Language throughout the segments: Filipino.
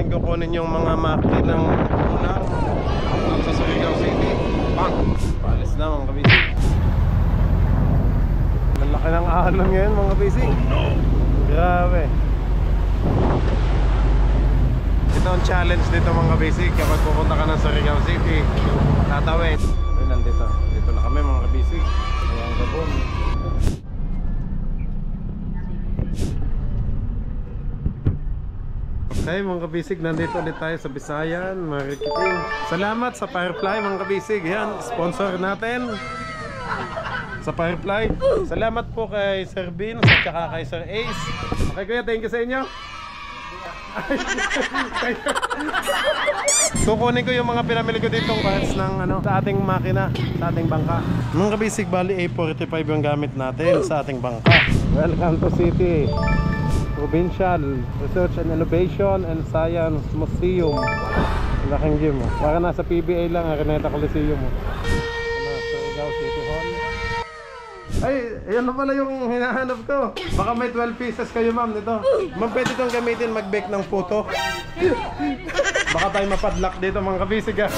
natin kukunin yung mga makinang ulang sa Surigao City. Palis na mga kabisig. Malaki ng alon ngayon mga kabisig. Grabe. Ito ang challenge dito mga kabisig. Kapag pupunta ka ng Surigao City, tatawid. Nandito. Dito na kami mga kabisig. Ayan Gabon. Okay mga kabisig, nandito ulit tayo sa Bisayan, Marikiting. Salamat sa Firefly mga kabisig. Yan, sponsor natin sa Firefly. Salamat po kay Sir Vince at saka kay Sir Ace. Okay kuya, thank you sa inyo. Kukunin ko yung mga pinamili ko ditong parts ng sa ating makina, sa ating bangka. Mga kabisig, bali A45 yung gamit natin sa ating bangka. Welcome to City Provincial Research and Innovation and Science Museum. Laking gym mo. Para nasa PBA lang, Araneta Coliseum mo. Surigao City Hall. Ay, ayan na pala yung hinahanap ko. Baka may 12 pieces kayo ma'am nito. Ma'am, pwede itong gamitin mag-bake ng puto. Baka tayo mapadlock dito mga kabisig ha.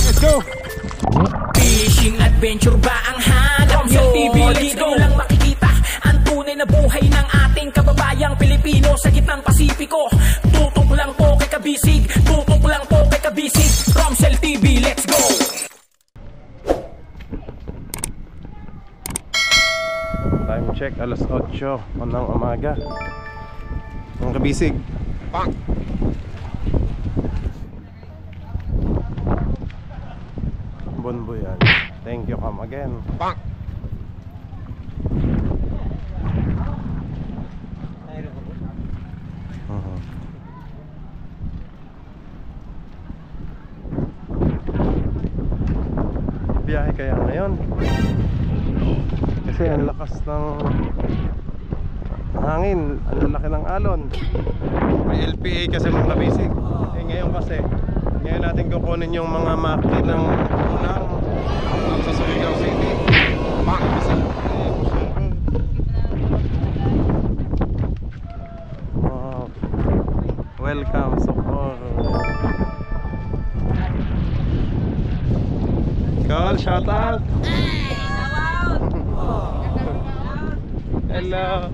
Let's go! Fishing adventure ba ang hanap nyo? TV, let's go! Lang makikita ang tunay na buhay ng ating kababayang Pilipino sa gitnang Pasipiko. Tutok lang po kay kabisig, tutok lang po kay kabisig. Romsel TV, let's go! Time check, alas 8 ng umaga. Mga kabisig. Bonbo yan. Thank you, come again. Biyahe kaya ngayon kasi ang lakas ng hangin, ang laki ng alon. May LPA kasi mga kabisig. Ngayon kasi ngayon natin kukunin yung mga makinang ulang sa Surigao City. Wow. Welcome Socorro. Call, shout out. Hello.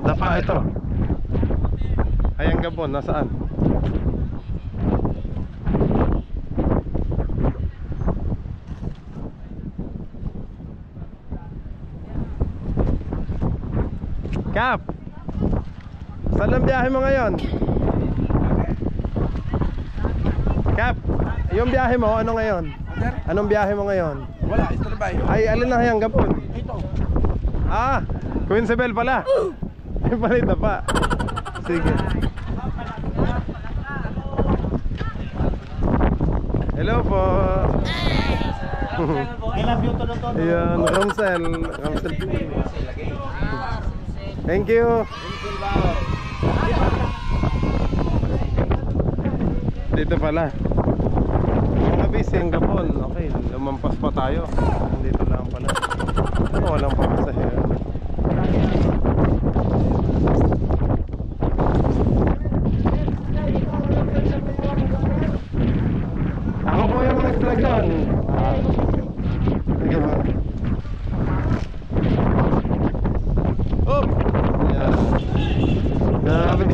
Dapa ito. Ayang Gabon, nasaan? Kap, saan ang biyahe mo ngayon? Kap, yung biyahe mo, ano ngayon? Anong biyahe mo ngayon? Wala, istrabay. Ay, alin na Hayang Gabon? Ito. Ah, Queen Isabel pala. Ay, palit na pa. Sige. Hello po. I love you to. Ayan, Ramsel. Ramsel. Thank you. Dito pala. Mga busy ang Gabon. Okay, lumampas pa tayo. Dito lang pala. Oh, walang pasahero. Ako po yung nag-vlog doon. Sige ba? Oh! Ayan. Grabe.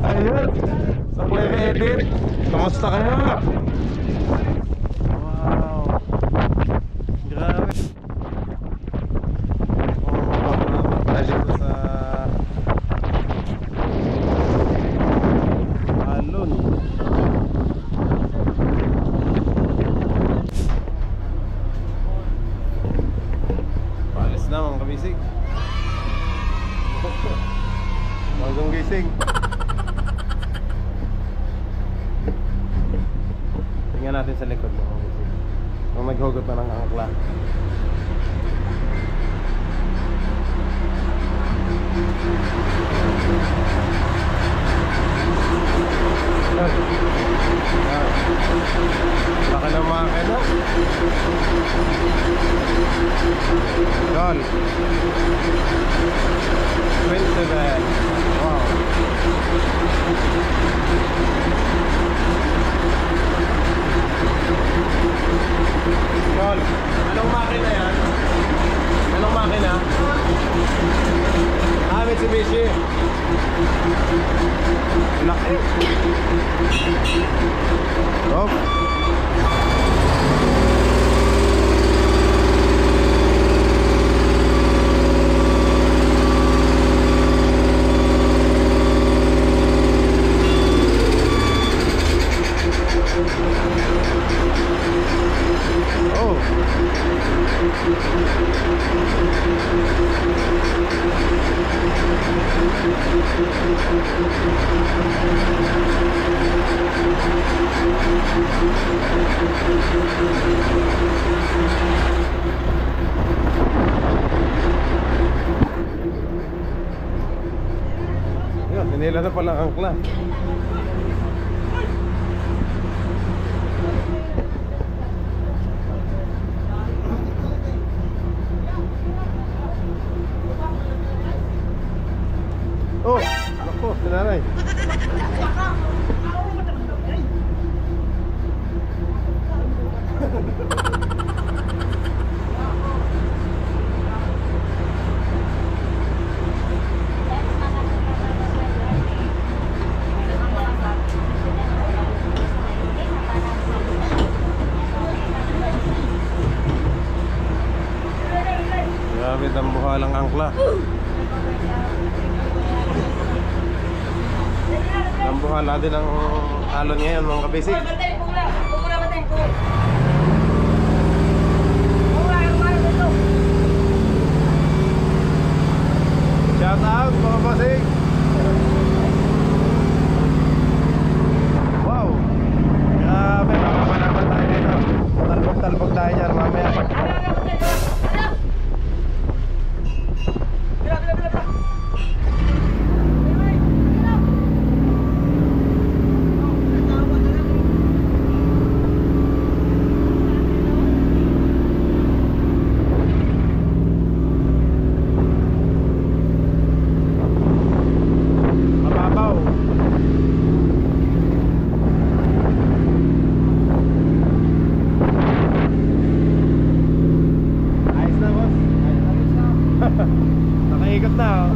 Ayun. Sa play-edit. Kamusta kayo? Wow. Grabe. Tayo dito sa alon. Palis na mga kabisig. Bagong gising. Tingnan natin sa likod mga kabisig. Kung naghugot na ng angkla. Yun. 27. Wow. Yun. Anong makina yan? Anong makina? Mitsubishi. Laki. Oh. Yun, hinila na pala ang angkla. Oh, naku, sinanay. Grabe, dambuhalang angkla. Dambuhala din ang alon ngayon mga kabisig. Shout out mga kabisig. Wow, grabe, makapalaman tayo dito. Talbog tayo dyan mamaya. Nakaikot na.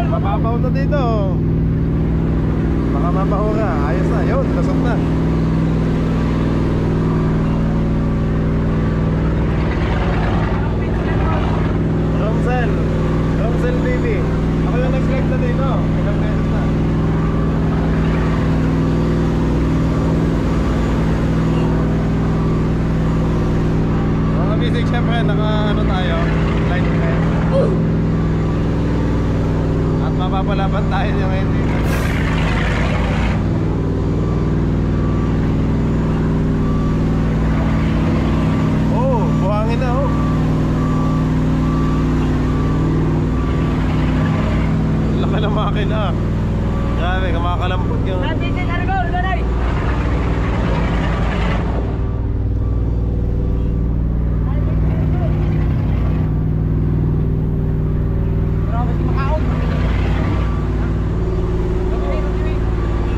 Mababaw na dito. Baka mabaho ka. Ayos na, yun, lasot na. Romsel TV. Ako yung nag-select na dito. Ilang beses na. Mga bisig, syempre naka ano tayo, light red. At mapapalaban tayo niya ngayon dito. Oh, buhangin na oh. Laki ng makina. Grabe, kumakalambot yung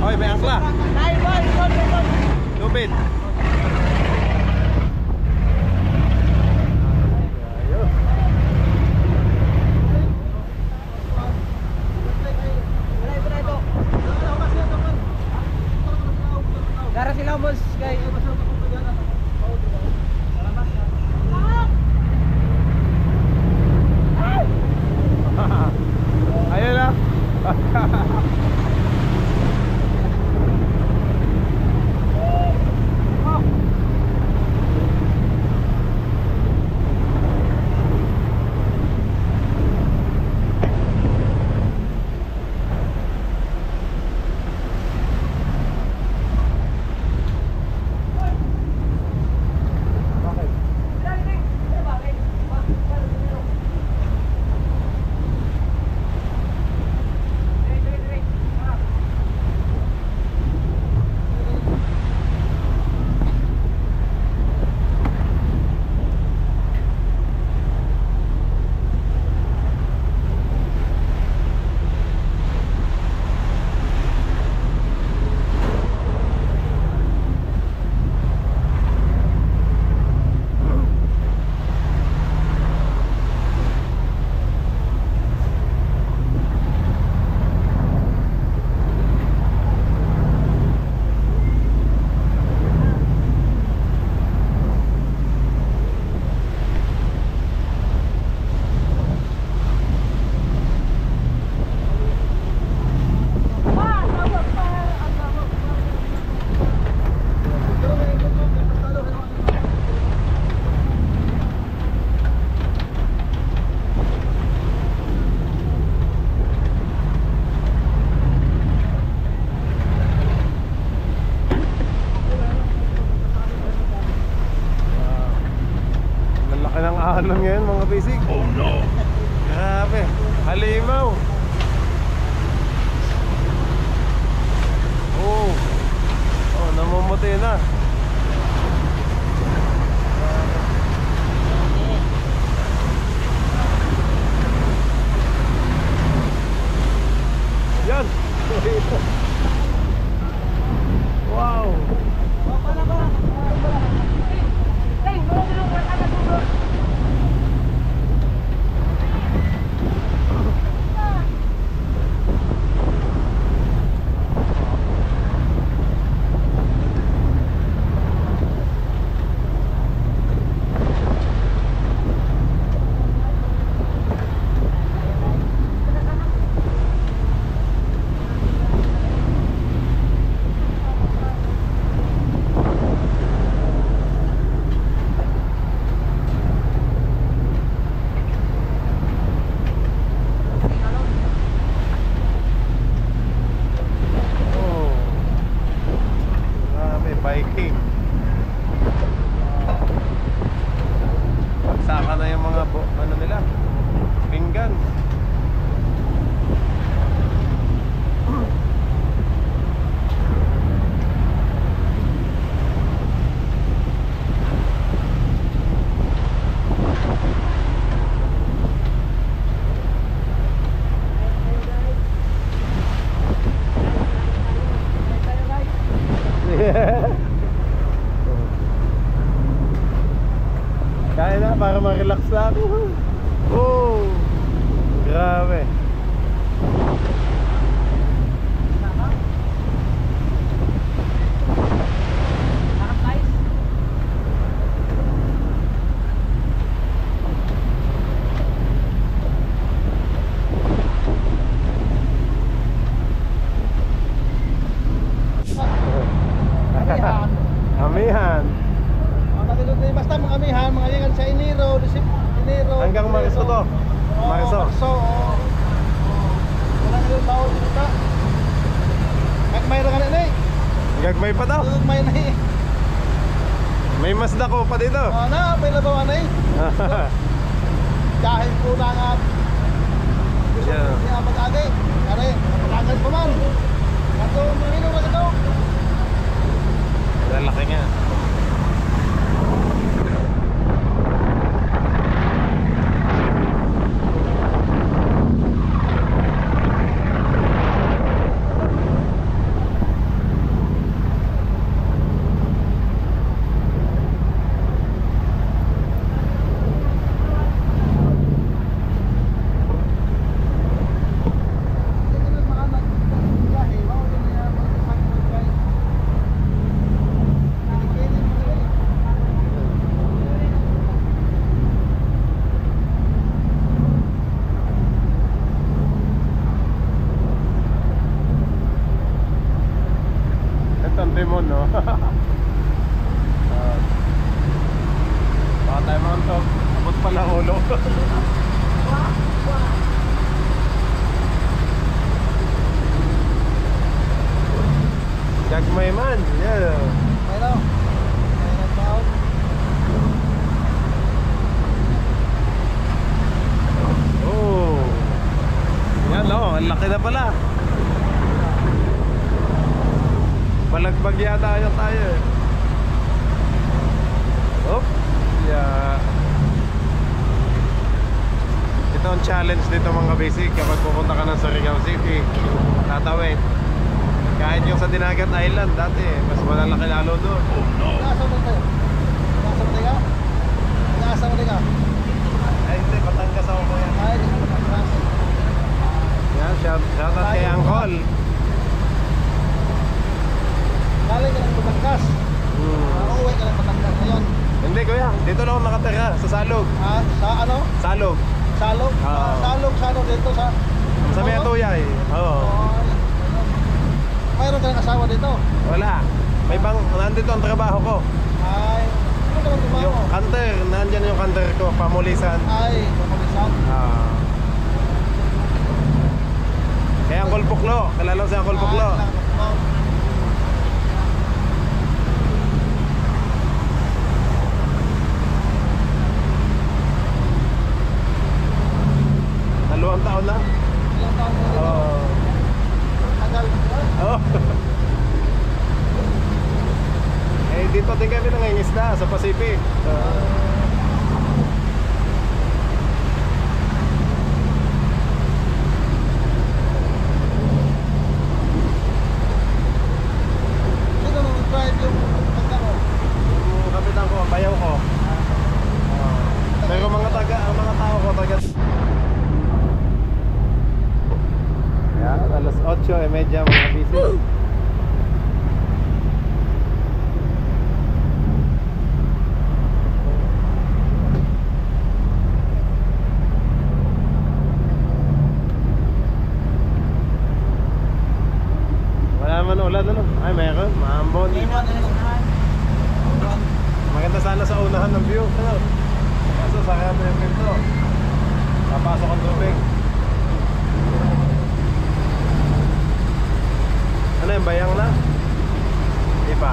Hoy, may angkla. Lupit. Gara sila boss, guys. Ayun na. para ma-relax lang. Oh, grabe. Amihan. Basta mga amihan, mga yangan sa Enero, Enero. Hanggang Marso to. Marso. Marso. Wala na yung bawal dito. May ra kanina eh. Gagmay pa daw. May na eh. May Mazda ko pa dito. Na, may labawan na eh. Dahil po na nga. Gusto Yeah. niya mag-agay. Kare, mag-agay pa man. Kato, mahilo na ito. Lalaki nga. Ang demon, no? Baka tayo mga to. Abot pala ulo. Gagmay man. Yeah. May na. May nagbaon. Oh. Yan, no? Ang laki na pala. Balagbag yata yun tayo eh. Oh, yeah. Ito ang challenge dito mga basic. Kapag pupunta ka ng Surigao City, tatawid. Kahit yung sa Dinagat Island dati, mas malalaki lalo doon. Nasa mo tayo? Nasa mo tayo? Nasa mo tayo? Ay hindi, Batangas ako ko yan. Ay, Batangas. Yan, shout out kay Angkol. Galing ka ng Batangas. Uuwi ka ng Batangas ngayon. Hindi kuya, dito lang ako nakatira sa Salog. Sa ano? Salog. Salog? Salog dito sa... Sa May Atuyay. Oo. Mayroon ka ng asawa dito? Wala. May nandito ang trabaho ko. Ay, ano ka ng trabaho? Yung kanter, nandyan yung kanter ko, pamulisan. Ay, pamulisan. Kaya ang Kulpuklo, kalalaw siya ang Kulpuklo. Dalawang taon na. Ilang taon mo dito? Tagal. Oh. Eh dito din kami nangingisda sa Pacific. Sino nung drive yung pagkaro? Yung kapitan ko, bayaw ko. Pero mga tao ko taga. Yan, alas 8:30 mga busy. Wala naman ulan ano? Ay meron, maambon. Maganda sana sa unahan ng view. Ano? Kaso sarado yung pinto. Papasok ang tubig. Ano yung bayang na? Di pa.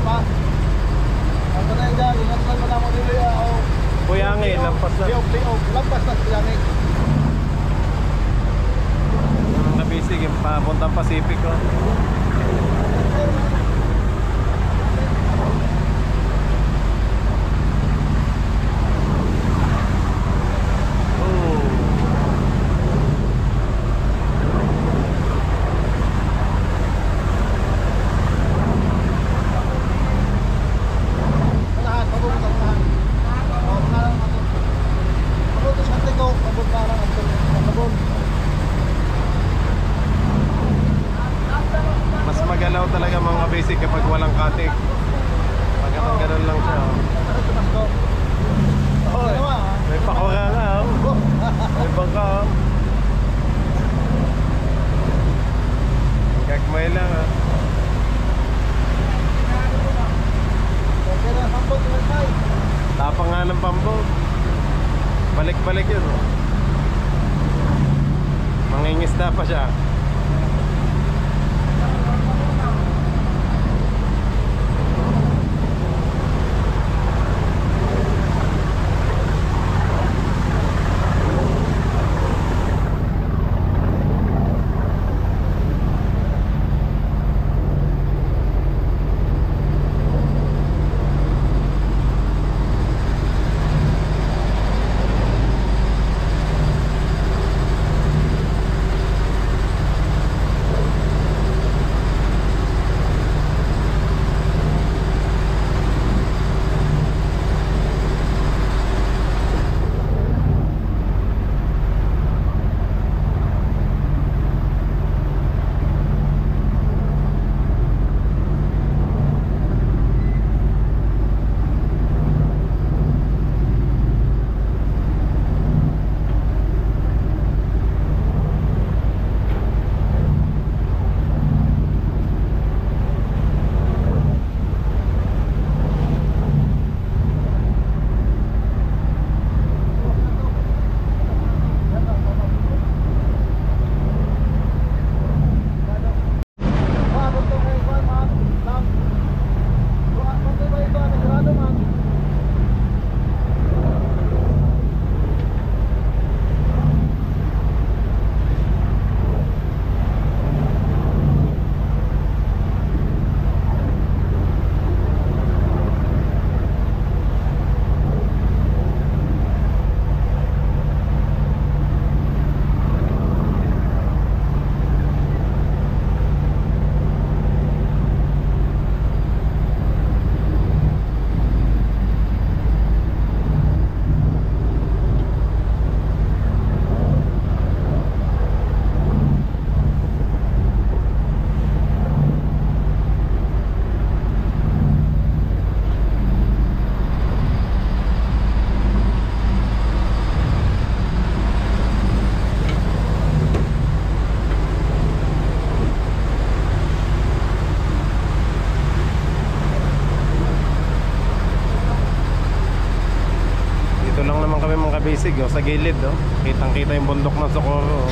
Pa. Ako na yung ingat lang mo mo dito ya. Puyangi, lampas na. Lampas na Puyangi. Yung nabisig, yung papuntang Pacific ko. Balik-balik yun. Mangingisda pa siya. Bisig oh, sa gilid oh. Kitang-kita yung bundok ng Socorro.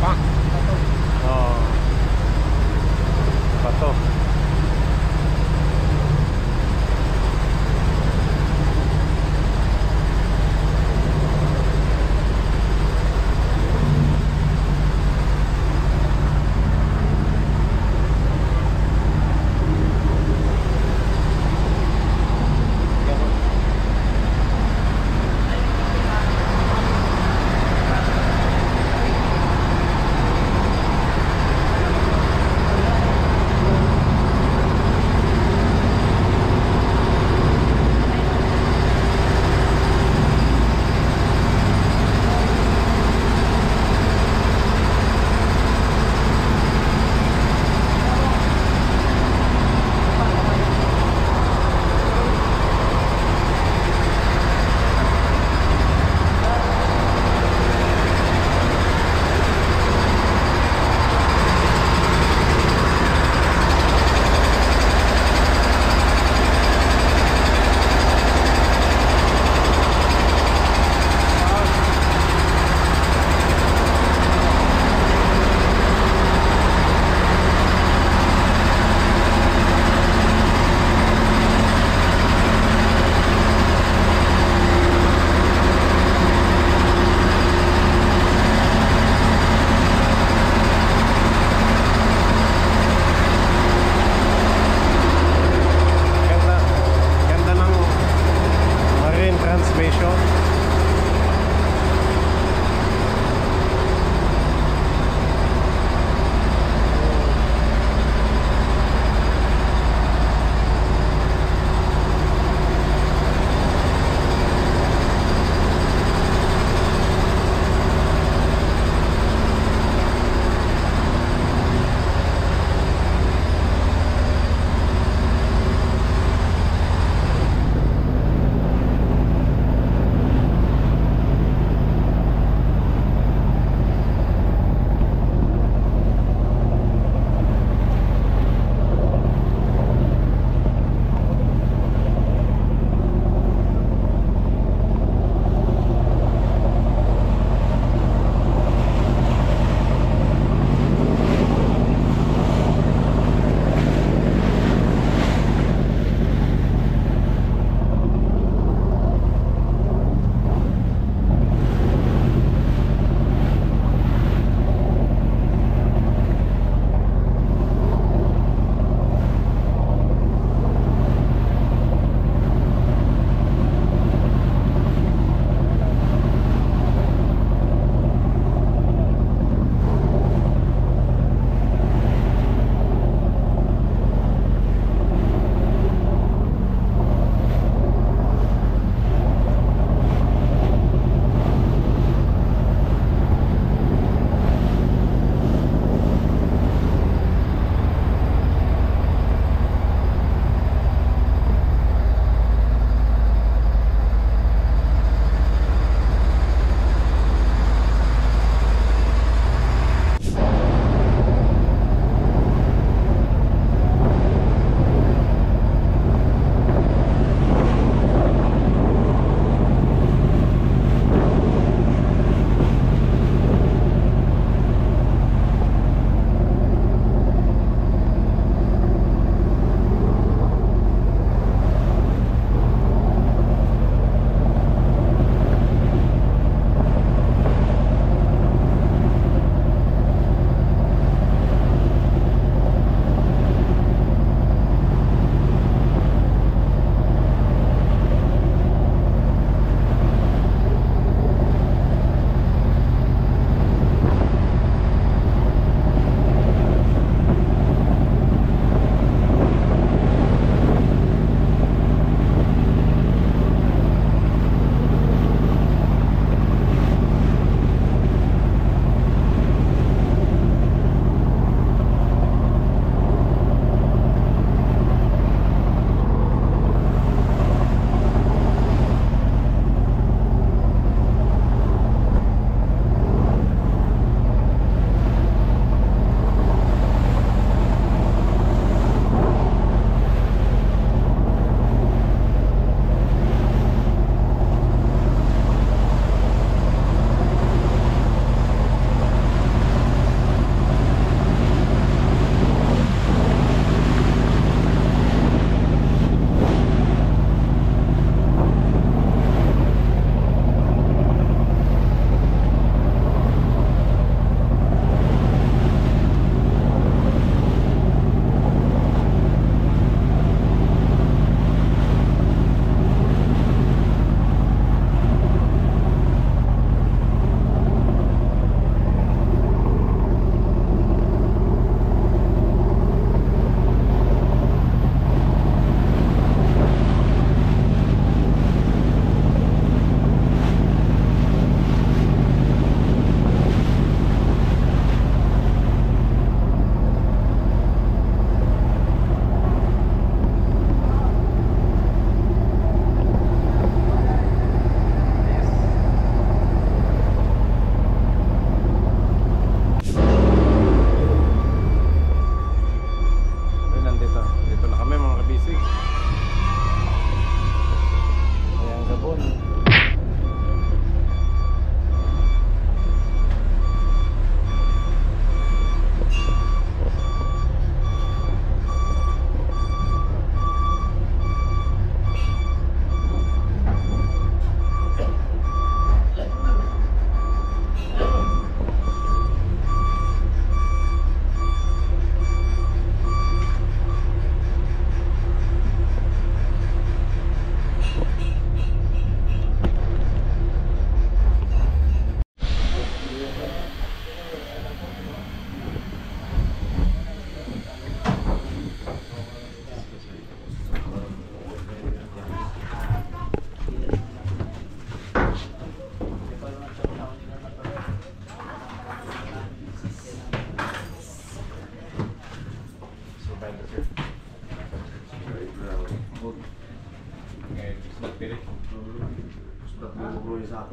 Pa. Oh. Pato.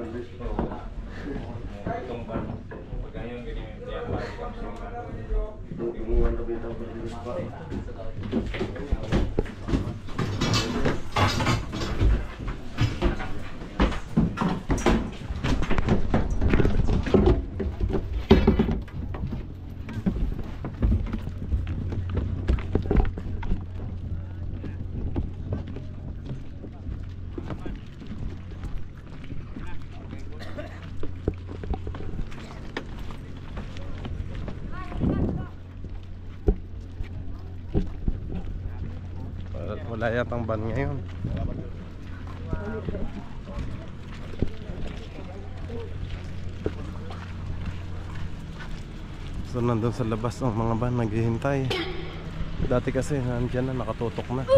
Itong ban. Pag ganyan, ganyan. Kaya balik ang suman. Wala yatang ban ngayon. So nandun sa labas ang mga van naghihintay. Dati kasi nandiyan na, nakatutok na.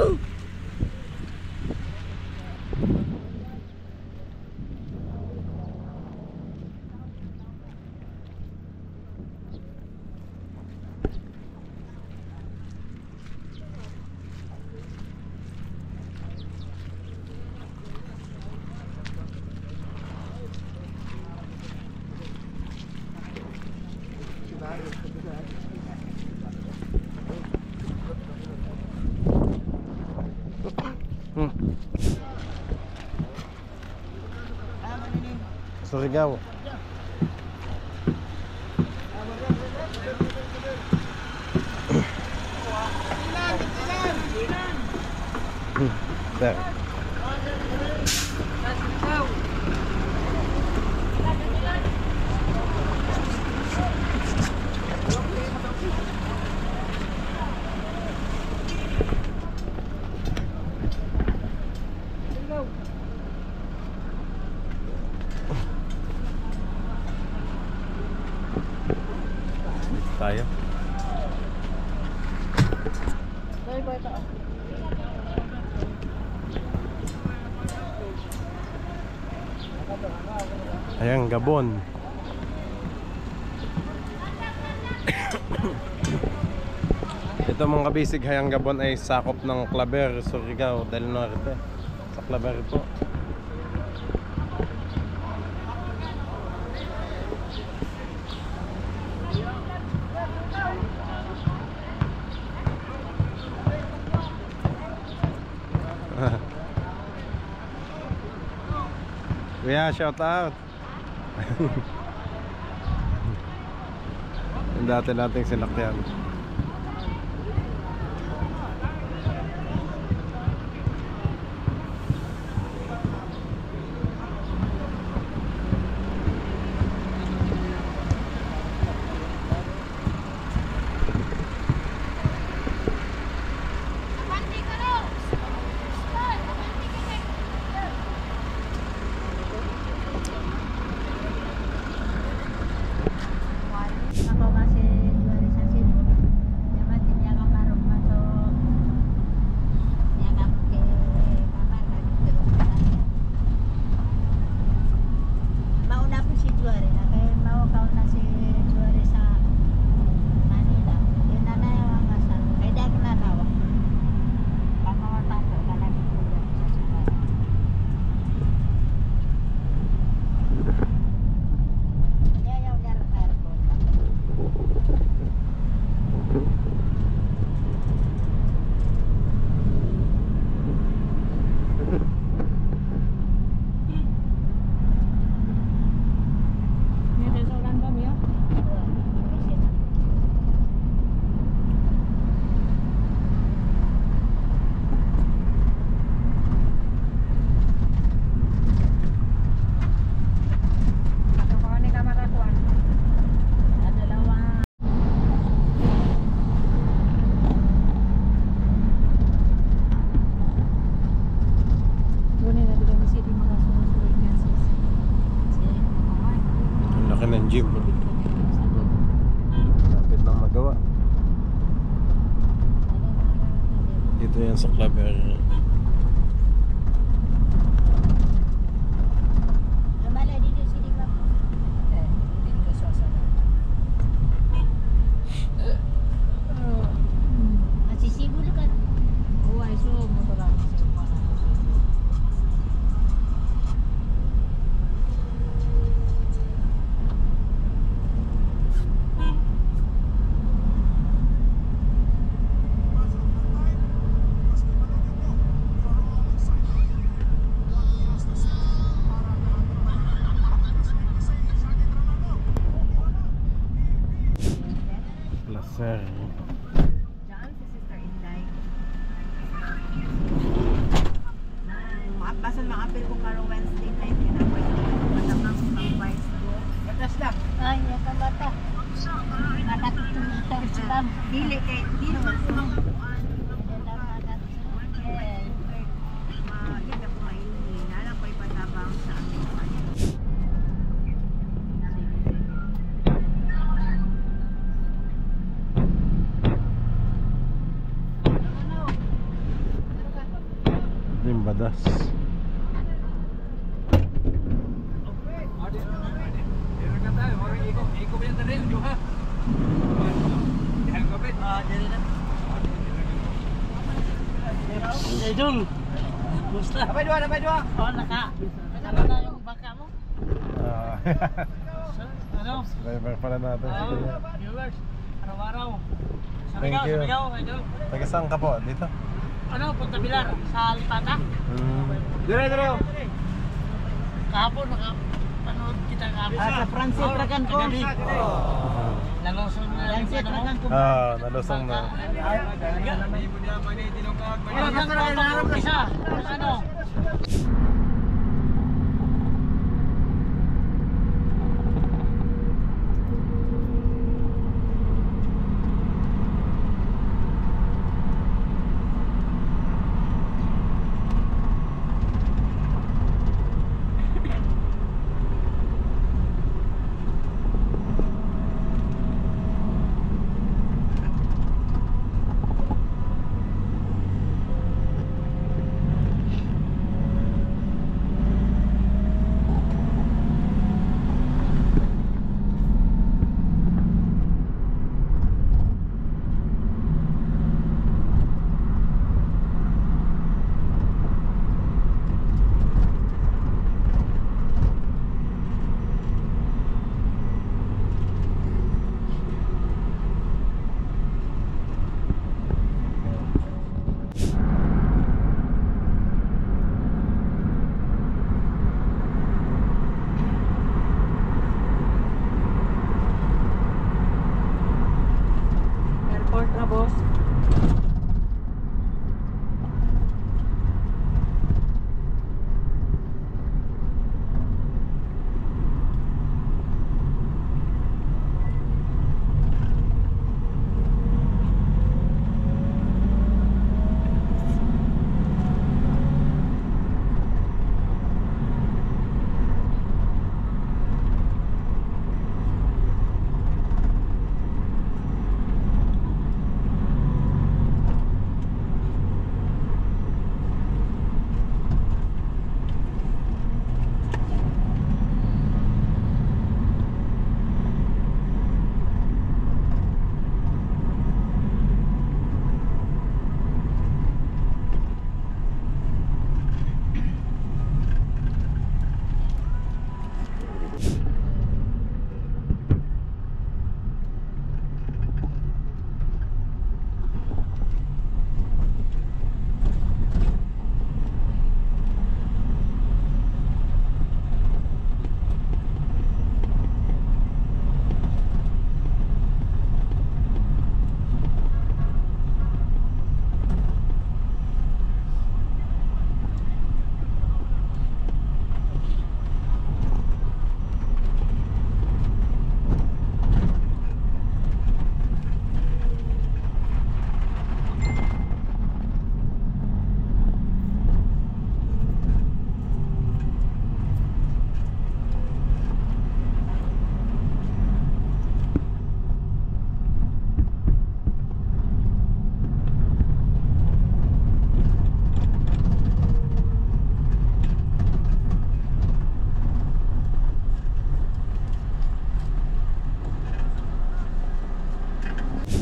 Surigao. There. Tayo. Ayan, Gabon. Ito mga kabisig, Hayang Gabon ay sakop ng Claver, Surigao del Norte. Sa Claver po. Kuya, shout out. Yung dati nating sinakyan. Ng gym. Lapit nang magawa. Dito yan sa Claver. Sir. Diyan si Sister Inday. Basan makapil ko karong Wednesday night. Kinapoy ko matamang pang vice ko. Batas lang. Ay, yata bata. Dili kay dili man sa mga buwan. Maganda ko mainin. Alam ko ipatabang sa amin. Limbadas. Idol. Musta? Napay dua. Oh, naka. Ano na yung baka mo? Ano? Driver pala natin. Viewers. Araw-araw. Thank you. Sarigaw, idol. Taga saan ka po? Dito? Ano, Punta Bilar sa Lipata. Dire. Kahapon nakapanood kita kahapon. Sa Francis Dragan ko. Nalusong na yung ano mo. Nalusong na. Ilang nangarap ka siya. Ano? Airport na, boss.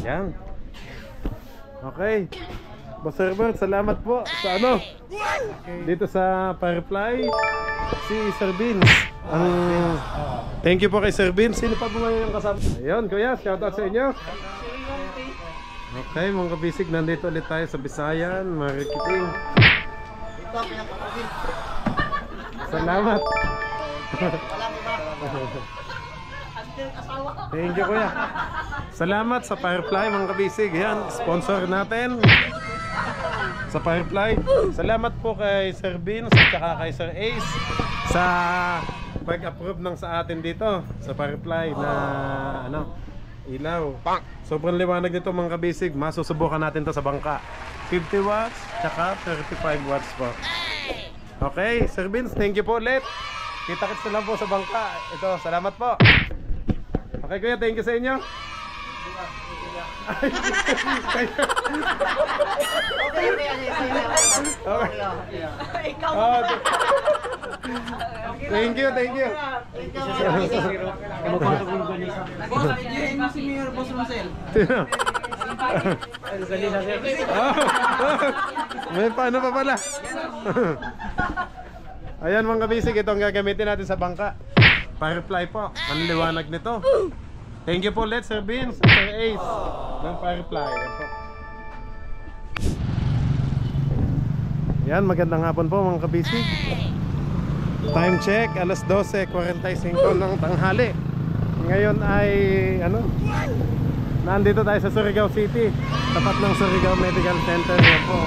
Yan. Okay. Boss Herbert, salamat po sa ano. Dito sa Firefly si Sir Vince. Thank you po kay Sir Vince. Sino pa po ngayon yung kasama? Ayun, kuya, shoutout sa inyo. Okay, mga kabisig, nandito ulit tayo sa Bisayan, Marikiting. Salamat. Thank you, kuya. Salamat sa Firefly, mga kabisig. Yan, sponsor natin sa Firefly. Salamat po kay Sir Vince at saka kay Sir Ace sa pag-approve ng sa atin dito sa Firefly na ano, ilaw. Sobrang liwanag nito, mga kabisig. Masusubukan natin to sa bangka. 50 watts tsaka 35 watts po. Okay, Sir Vince, thank you po ulit. Kita-kits na lang po sa bangka. Ito, salamat po. Okay, kuya, thank you sa inyo. Thank you, thank you. May paano pa pala. Ayan, mga kabisig, ito ang gagamitin natin sa bangka. Firefly po, manliwanag nito. Thank you po ulit, Sir Vince, Sir Ace ng Firefly. Yan po. Yan, magandang hapon po, mga kabisig. Time check, alas 12:45 ng tanghali. Ngayon ay ano, nandito tayo sa Surigao City, tapat ng Surigao Medical Center. Yan po.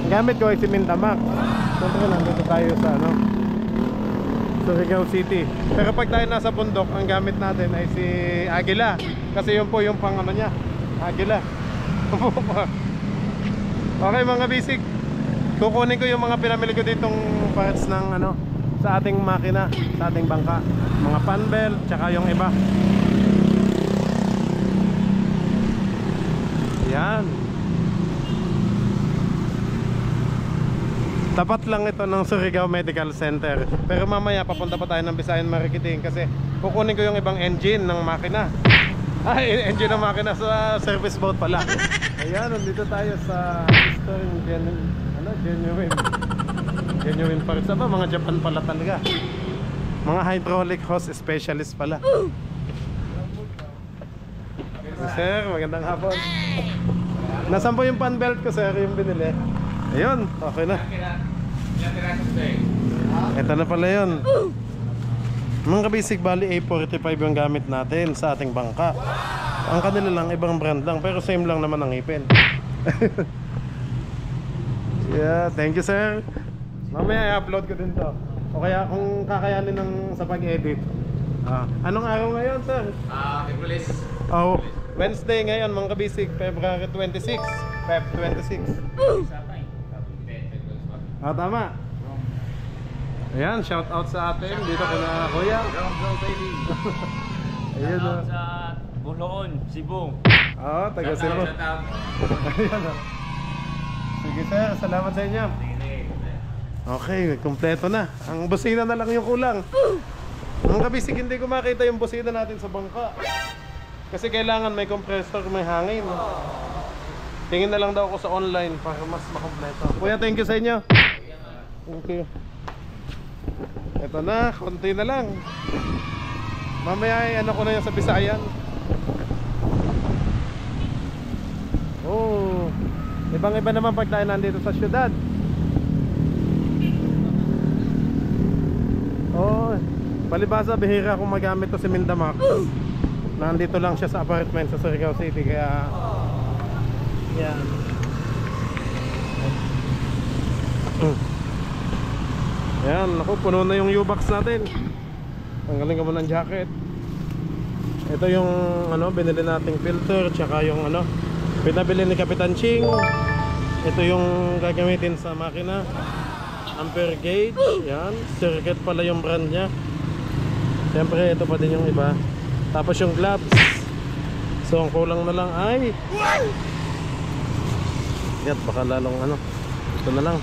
Ang gamit ko ay si Mindamak. Siyempre nandito tayo sa ano, Surigao City. Pero pag tayo nasa bundok, ang gamit natin ay si Agila. Kasi yun po yung pang ano niya, Agila. Okay, mga bisig, kukunin ko yung mga pinamili ko ditong parts ng ano, sa ating makina, sa ating bangka. Mga fan belt, tsaka yung iba. Yan. Tapat lang ito ng Surigao Medical Center. Pero mamaya papunta pa tayo ng Visayan Mariketing kasi kukunin ko yung ibang engine ng makina. Ay, engine ng makina sa service boat pala. Ayan, nandito tayo sa Eastern Genuine parts. Aba, mga Japan pala talaga. Mga hydraulic hose specialist pala. Sir, magandang hapon. Nasaan po yung fan belt ko, sir, yung binili? Ayun, okay na. Ito na pala yun. Mga kabisig, bali A45 yung gamit natin sa ating bangka. Ang kanila lang, ibang brand lang, pero same lang naman ang ipin. Yeah, thank you, sir. Mamaya i-upload ko din to. O kaya kung kakayanin ng sa pag-edit. Anong araw ngayon, sir? February. Oh, Wednesday ngayon, mga kabisig, February 26. Feb 26. Tama. Ayan, shout out sa atin dito kina Kuya. Ayun o. Sa Buloon, Cebu. Oo, taga Cebu. Ayan o. Sige sir, salamat sa inyo. Okay, kompleto na. Ang busina na lang yung kulang. Mga kabisig, hindi ko makita yung busina natin sa bangka. Kasi kailangan may compressor, may hangin. Tingin na lang daw ako sa online para mas makompleto. Kuya, thank you sa inyo. Thank you. Ito na, konti na lang. Mamaya ay ano ko na yan sa Bisayan. Oh, ibang iba naman pag tayo nandito sa syudad. Oh, palibasa bihira kung magamit to si Mindamak. Nandito lang siya sa apartment sa Surigao City, kaya yan. Yan, naku, puno na yung U-box natin. Tanggalin ka mo ng jacket. Ito yung ano, binili nating filter, tsaka yung ano, pinabili ni Kapitan Ching. Ito yung gagamitin sa makina. Ampere gauge, yan. Circuit pala yung brand nya. Siyempre, ito pa din yung iba. Tapos yung gloves. So, ang kulang na lang ay yan, baka lalong ano, ito na lang.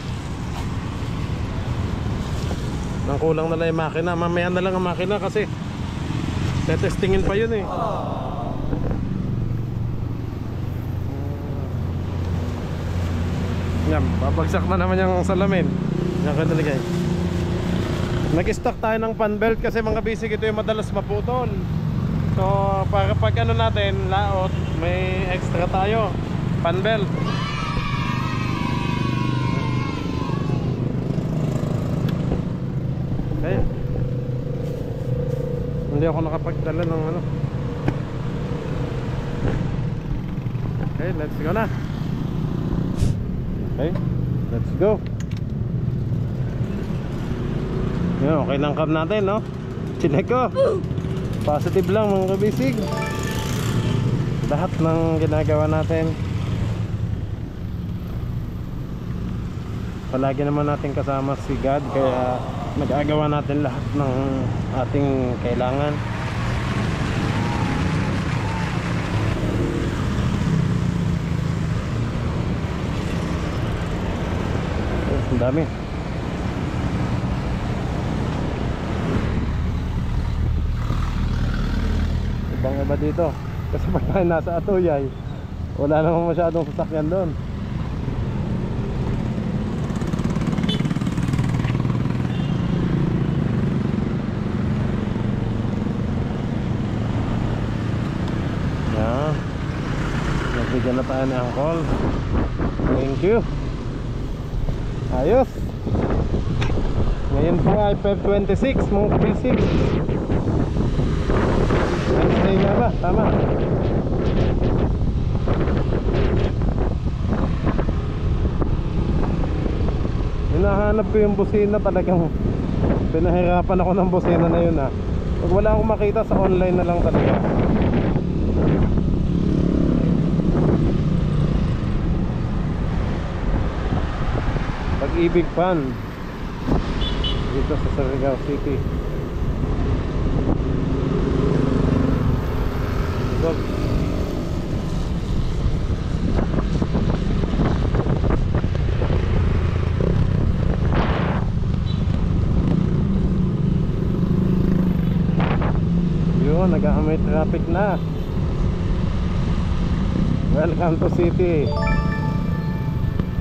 Ang kulang na lang yung makina. Mamaya na lang ang makina kasi tetestingin pa yun eh. Yan, babagsak na naman yung salamin. Yan ka naligay. Nag-stock tayo ng fan belt kasi mga basic, ito yung madalas maputol. So para pag ano natin, laot, may extra tayo fan belt. Okay. Hindi ako nakapagdala ng ano. Okay, let's go na. Okay, let's go. Yan, okay ng cam natin, no? Chinek ko. Positive lang mga kabisig. Lahat ng ginagawa natin, palagi naman natin kasama si God, kaya nagagawa natin lahat ng ating kailangan. Ang dami. Ibang iba dito. Kasi pag tayo nasa Atuyay, wala namang masyadong sasakyan doon. Yan. Nagbigyan na tayo ng call. Thank you. Ayos. Ngayon po ay Feb 26 mga kabisig. Wednesday nga ba? Tama. Hinahanap ko yung busina, talagang pinahirapan ako ng busina na yun ha. Pag wala akong makita sa online na lang talaga. Pag-ibig fan dito sa Surigao City. So, yun, nag-aamay traffic na. Welcome to City,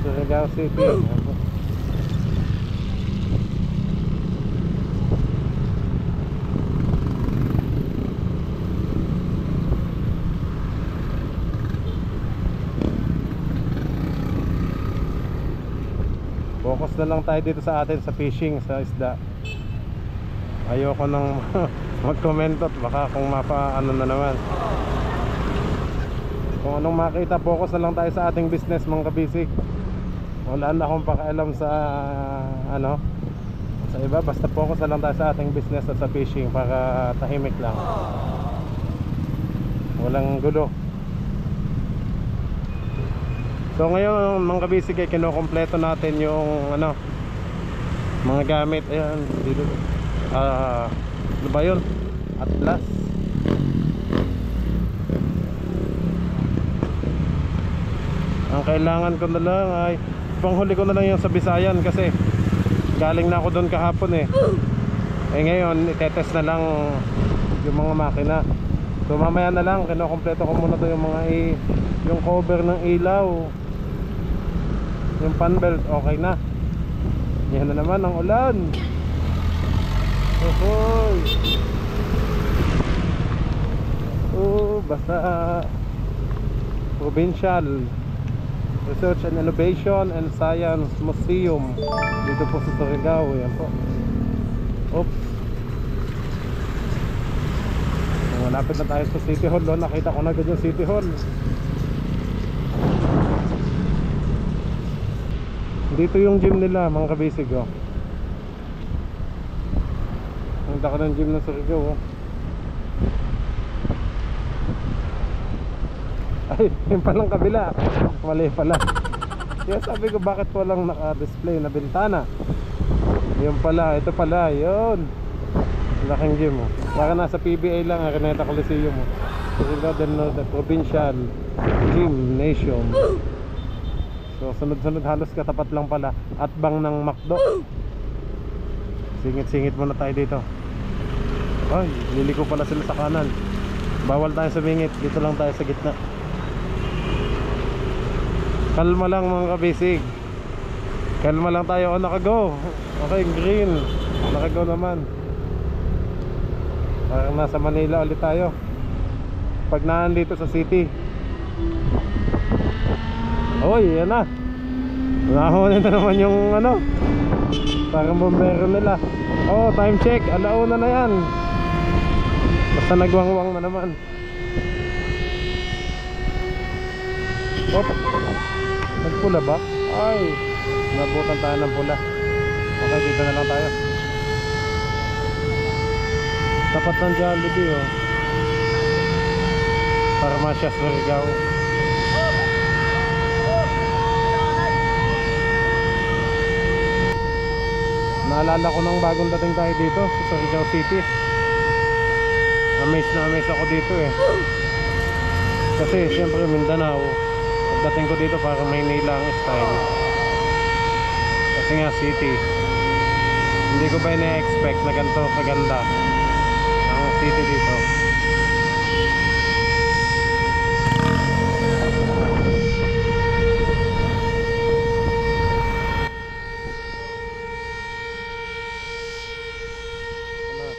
Surigao City. Focus na lang tayo dito sa atin, sa fishing, sa isda. Ayoko nang mag-comment at baka kung mapa-ano na naman. Kung anong makita, focus na lang tayo sa ating business mga kabisig. Wala na akong pakialam sa ano, sa iba. Basta focus na lang tayo sa ating business at sa fishing para tahimik lang. Walang gulo. So ngayon mga kabisig ay kinukompleto natin yung ano, mga gamit. Ayan, dito. Ano ba yun? Atlas. Ang kailangan ko na lang ay panghuli ko na lang yung sa Bisayan kasi galing na ako doon kahapon eh. Eh ngayon itetest na lang yung mga makina. So mamaya na lang kinukompleto ko muna to yung mga yung cover ng ilaw, yung fan belt, okay na. Yan na naman ang ulan. Ohoy. Basta Provincial Research and Innovation and Science Museum dito po sa Surigao. Yan po. Oops. Malapit na tayo sa City Hall. Nakita ko na agad yung City Hall. Dito yung gym nila mga kabisig oh. Ang daka ng gym ng Surigao oh. Ay, yun palang kabila. Mali pala. Kaya sabi ko bakit walang naka-display na bintana. Yun pala, ito pala, yun. Laking gym oh. Baka nasa PBA lang, Araneta Coliseum oh. Surigao del Norte Provincial Gymnasium. So sunod-sunod halos katapat lang pala. At bang ng McDo. Singit-singit muna tayo dito. Ay, liliko pala sila sa kanan. Bawal tayo sumingit. Dito lang tayo sa gitna. Kalma lang mga kabisig. Kalma lang tayo. Oh, nakago. Okay, green. Nakago naman. Parang nasa Manila ulit tayo. Pag nandito sa city. Oy, yan na. Nahuli na naman yung ano, parang bombero nila. Oh, time check, 1:00 na yan. Basta nagwangwang na naman. Nagpula ba? Ay, nabutan tayo ng pula. Okay, dito na lang tayo. Tapat ng Jollibee, oh. Farmacia Surigao. Naalala ko nang bagong dating tayo dito sa Surigao City. Amaze na amaze ako dito eh. Kasi siyempre Mindanao, pagdating ko dito parang Maynila ang style. Kasi nga city. Hindi ko ba ina-expect na ganito kaganda ang city dito.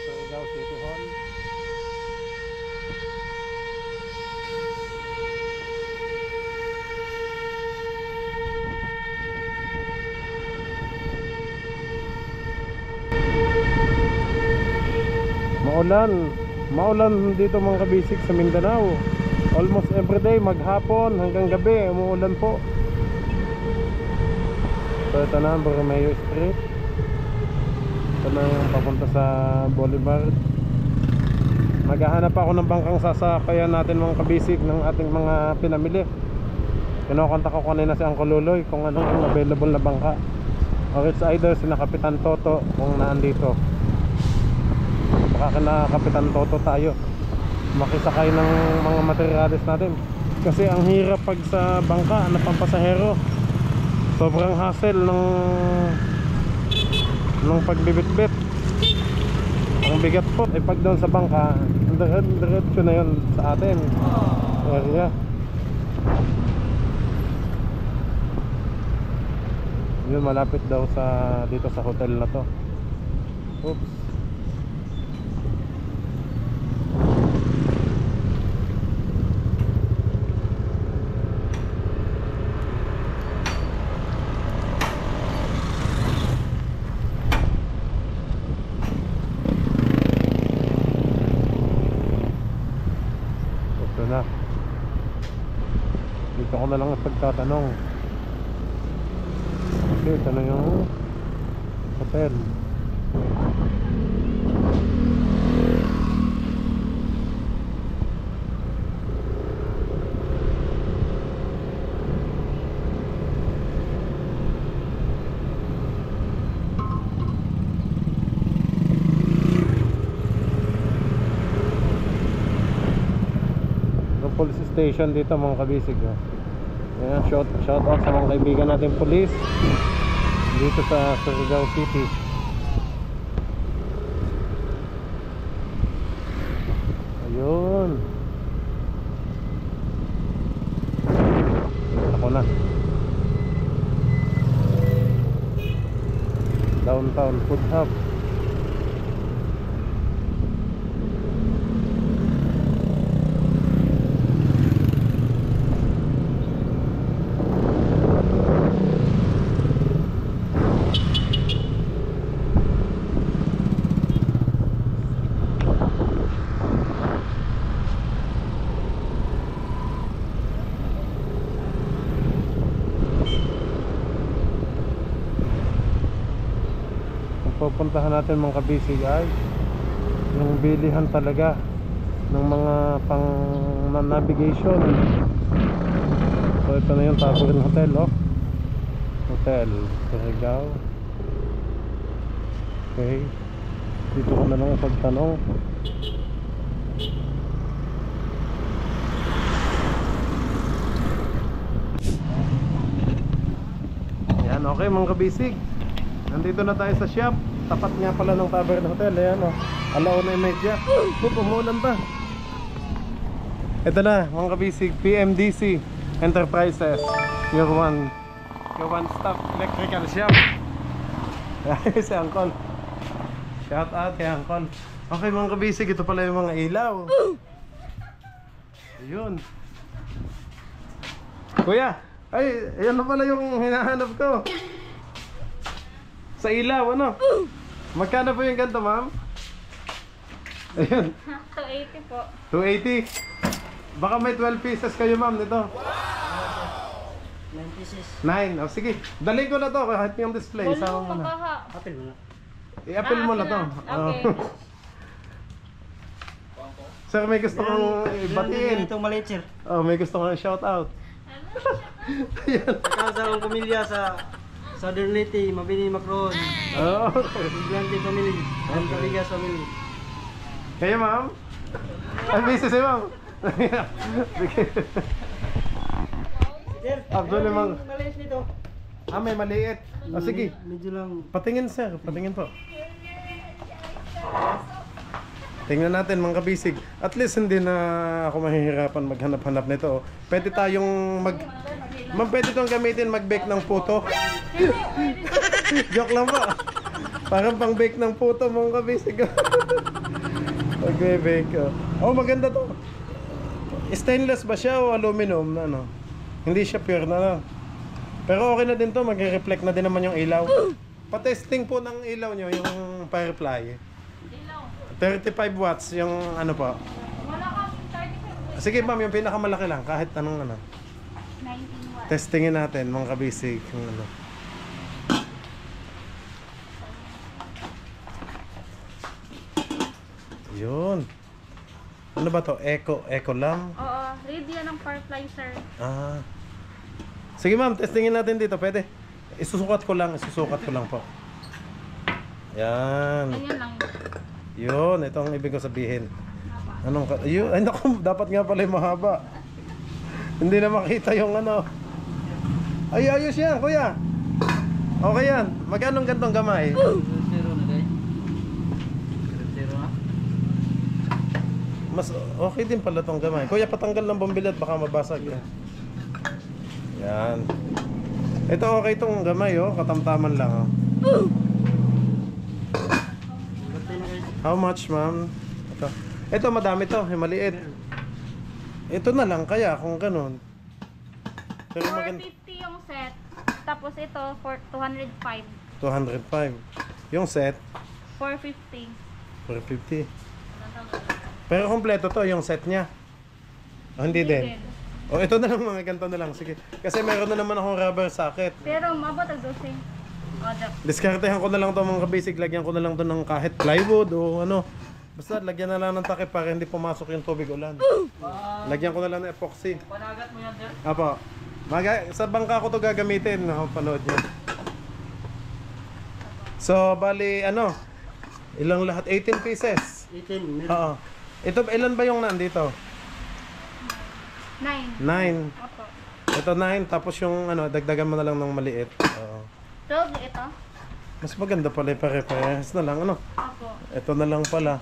Surigao City Hall. Maulan dito mga kabisig sa Mindanao. Almost everyday, maghapon hanggang gabi umuulan po. So ito na, Borromeo Street. Ito na yung papunta sa Boulevard. Maghahanap ako ng bangkang sasakayan natin mga kabisig ng ating mga pinamili. Kinokontak ko kanina si Uncle Luloy kung anong available na bangka. Or it's either si Kapitan Toto kung naandito. Baka kina Kapitan Toto tayo makisakay ng mga materyales natin. Kasi ang hirap pag sa bangka na pampasahero. Sobrang hassle ng pagbibitbit. Ang bigat po. Eh pag doon sa bangka, diretso na yun sa atin area. Yun, malapit daw sa dito sa hotel na to. Oops. Ito na. Dito ko na lang pagtatanong. Ito na yung hotel. Yung police station dito mga kabisig, oh. Ayan, shout out sa mga kaibigan natin police dito sa Surigao City. Ayun. Ako na. Downtown Food Hub. Pupuntahan natin mga kabisig ay yung bilihan talaga ng mga pang navigation. So ito na yung Taborin Hotel, oh. Hotel Surigao. Okay, dito ko na lang pagtanong. Yan, okay mga kabisig, nandito na tayo sa shop. Tapat nga pala ng Tavern Hotel. Ayan, oh. 1:30. Umulan pa. Ito na mga kabisig, PMDC Enterprises, your one stop electrical shop. Si Uncle, shout out kay Uncle. Okay mga kabisig, ito pala yung mga ilaw. Ayun. Kuya, ay, ayan na pala yung hinahanap ko. Sa ilaw, ano? Magkano po yung ganito, ma'am? Ayan, 280 po. 280. Baka may 12 pieces kayo ma'am nito. 9 pieces. 9. Oh, sige. Dalhin ko na to kahit yung display. Wala Sa pa kaha. Apil mo na. I-appeal mo na to. Okay. Oh. Sir, may gusto kong ibatiin. Itong maliit, sir. Oh, may gusto kong shout out. Ikaw sa akong pamilya sa Southern Leyte, Mabini Macron, Oh. Biglante family, and Cabigas family. Kayo ma'am? Ay, busy si ma'am. Sir, Abdul, mang... maliit nito. Ah, may maliit. Oh, sige. Medyo lang. Patingin sir, patingin po. Tingnan natin mga kabisig. At least hindi na ako mahihirapan maghanap-hanap nito. Pwede tayong Ma'am, pwede itong gamitin mag-bake ng puto. Joke lang po. Parang pang-bake ng puto mga kabisig. Mag-bake. Oh, maganda to. Stainless ba siya o aluminum? Ano? Hindi siya pure na. Pero okay na din to, mag-reflect na din naman yung ilaw. Pa-testing po ng ilaw nyo, yung Firefly. 35 watts yung ano po. Wala kami 35. Sige ma'am, yung pinakamalaki lang, kahit anong ano. 19 watts. Testingin natin mga kabisig yung ano. Yun. Ano ba to? Eco lang? Oo, ready yan ng Firefly, sir. Ah. Sige ma'am, testingin natin dito. Pwede. Isusukat ko lang po. Yan. Ganyan lang. Yun, ito ang ibig ko sabihin. Yun, ay naku, dapat nga pala yung mahaba. Hindi na makita yung ano. Ay, ayos yan, kuya. Okay yan. Magkano gantong gamay? Zero na guys. Zero na. Mas okay din pala tong gamay. Kuya, patanggal ng bombilya at baka mabasag yan. Yan. Ito okay tong gamay, oh. Katamtaman lang, oh. How much, ma'am? Ito madami to, maliit. Ito na lang kaya kung ganun. Pero 450 yung set. Tapos ito, for 205. 205. Yung set, 450. 450. Pero kompleto to, yung set niya. Oh, hindi din. Oh, ito na lang mga ganito na lang. Sige. Kasi meron na naman akong rubber socket. Pero mabot ang dosing. Diskartehan ko na lang to mga kabisig. Lagyan ko na lang to ng kahit plywood o ano. Basta lagyan na lang ng takip para hindi pumasok yung tubig ulan. Lagyan ko na lang ng epoxy. Panagat mo yan, sir. Apo. Sa bangka ko to gagamitin. Panood nyo. So, bali, ano? Ilang lahat? 18 pieces. 18. Oo. Ito, ilan ba yung nandito? 9. 9. Opo. Ito 9, tapos yung ano, dagdagan mo na lang ng maliit. Oo. 12 ito. Mas maganda pala yung pare-parehas na lang, ano? Opo. Ito na lang pala.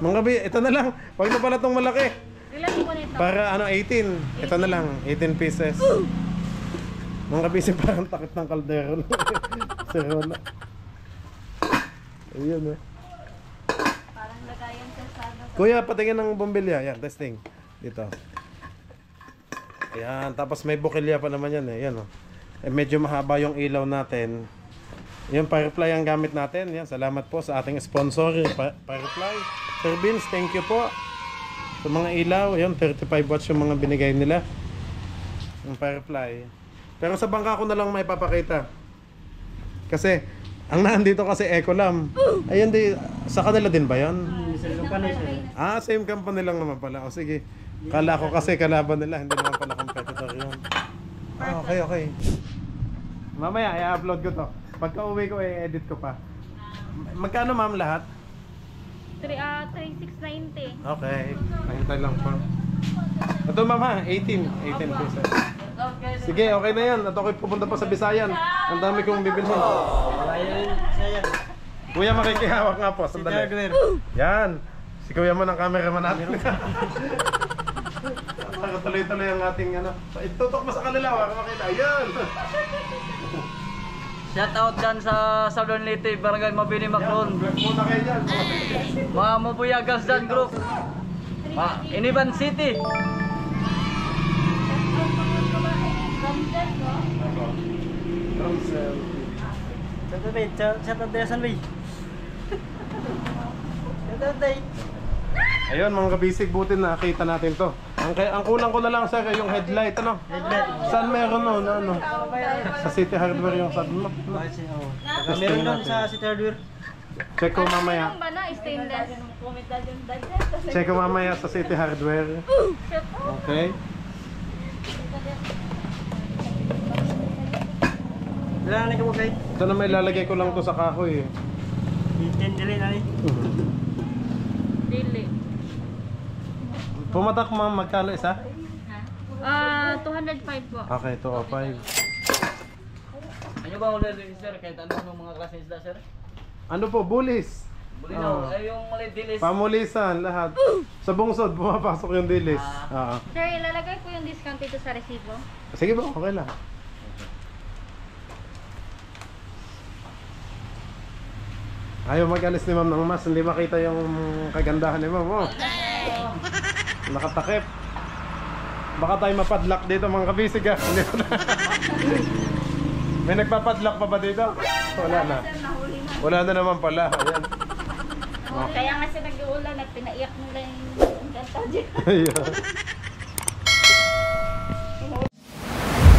Mga gabi, ito na lang. Huwag na pala itong malaki. Ilan po nito? Para ano, 18. Ito na lang, 18 pieces. Mga kabisi parang takip ng kaldero. Si Rona. Ayun eh. Parang lagayan sa sana. Kuya, patingin ng bombilya. Yan, testing. Dito. Ayan, tapos may bukilya pa naman yan eh. Yan oh. Eh, medyo mahaba yung ilaw natin. Yung Firefly ang gamit natin. Yan, salamat po sa ating sponsor, Firefly. Sir Vince, thank you po. Sa mga ilaw, yan, 35 watts yung mga binigay nila. Yung Firefly. Pero sa bangka ko na lang may papakita. Kasi, ang nandito kasi Ecolam. Ayun, sa kanila din ba yan? Sir, company, sir. Ah, same company lang naman pala. O sige. Kala ko kasi kalaban nila, hindi naman pala competitor yun. Ah, okay, okay. Mamaya, i-upload ko to. Pagka uwi ko, i-edit ko pa. Magkano ma'am lahat? 3690. Okay, mahintay lang pa. Ito ma'am ha, 18 pesos. Sige, okay na yan. At ako'y pupunta pa sa Bisayan. Ang dami kong bibilhin. Wala yan. Siya yan. Kuya, makikihawak nga po. Si Sandali. Hardware. Yan. Si kuya mo ng cameraman natin. Tuloy-tuloy ang ating ano. Itutok mo sa kanila, wala makita. Ayan! Shout out dyan sa Southern Leyte, Barangay Mabini Macron. Muna kayo dyan. Mga mabuyagas dyan group. Iniban City. Shout out dyan, San Bay. Ayun mga kabisig, buti nakita natin to. Ang kulang ko na lang sir yung headlight, ano? Saan meron no? Ano? Sa City Hardware yung saan mo? Meron doon sa City Hardware. Check ko mamaya. Yung ba na, stainless? Check ko mamaya sa City Hardware. Okay. Wala na mo kay. Ito na may lalagay ko lang to sa kahoy. Bitin dili na ni. Dili. Pumatak ma'am, magkano isa? 205 po. Okay, 205. Ano ba ulit din sir? Kahit ano mga klase isda sir? Ano po, bulis? Bulinaw, ay yung maliit dilis. Pamulisan, lahat. Sa bungsod, bumapasok yung dilis. Oo. Sir, ilalagay ko yung discount dito sa resibo. Sige ba, okay lang. Ayaw mag-alis ni ma'am ng mas, hindi makita yung kagandahan ni ma'am. Oh. Nakatakip. Baka tayo mapadlock dito mga kabisig ah. Hindi ko na. May nagpapadlock pa ba dito? Wala na. Wala na naman pala. Ayan. Kaya nga siya nag-uulan at pinaiyak nila yung kanta dyan. Ayun.